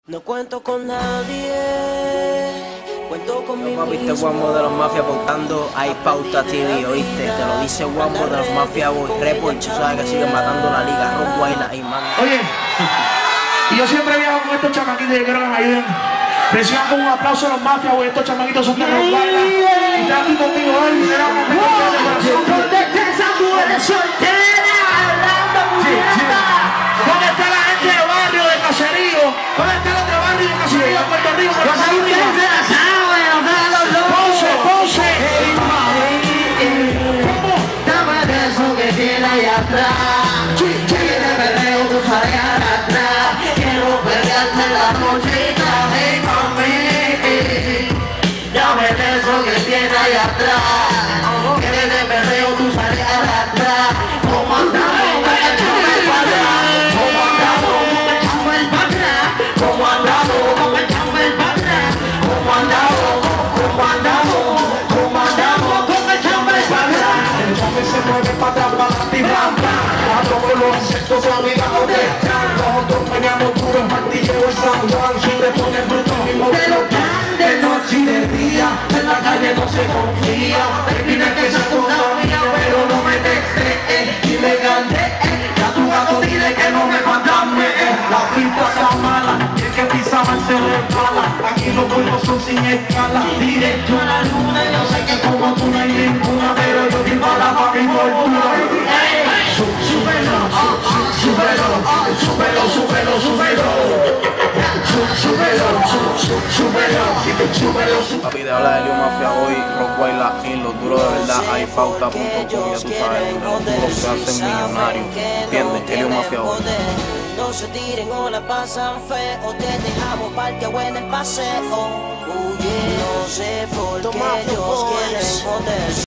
No cuento con nadie, cuento con mi Papi, mismo. este Guamo de los Mafia aportando hay Pauta TV, ¿oíste? Te lo dice Guamo de los Mafia Boy Report, tú sabes que siguen matando la liga, Rottweiler y man. Oye, y yo siempre viajo con estos chamaquitos y quiero que me ayuden. Reciban con un aplauso a los Mafia Boy, estos chamaquitos son de Rottweiler y están aquí conmigo hoy, mira, ¿dónde está esa mujer soltera? ¿Dónde está la gente del barrio de Caserío? ¿Dónde está los de barrio de Caserío, Puerto Rico? Ponce. Dame de eso que tiene ahí atrás. Tiene perreo, tú sales atrás. Quiero pelearte en la noche y traje conmigo. Dame de eso que tiene ahí atrás. Tiene perreo, tú sales atrás. ¿Cómo andamos? Échame para atrás. ¿Cómo andamos? Échame para atrás. ¿Cómo andamos? Échame para atrás. ¿Cómo andamos? ¿Cómo andamos? ¿Cómo andamos? Échame para atrás. El chame se mueve para atrás, para adelante y rampa. Cuatro por los insectos se olvidan de estar. Nosotros peleamos duro en martilleo y San Juan. Si te pones bruto mismo De lo grande, de noche y de día, en la calle no se confía. Termina que se confía, pero no me texte, y me gane. Ya tu gato dile que no me fantasme. la pinta está mala, y el que pisa mal se resbala. Aquí los pueblos son sin escala. Directo a la luna, yo sé que como tú no hay ninguna, pero yo vivo la pa' mi fortuna. Súbelo, súbelo, súbelo, súbelo, súbelo. Súbelo. Papi, de habla de Elio Mafia Boy, Rottweiler y los duros de verdad, hay Pauta.com, ya tú sabes, los duros se hacen millonarios, ¿entiendes? Elio Mafia Boy. No se tiren o la pasan feo, te dejamos parque bueno el paseo. No se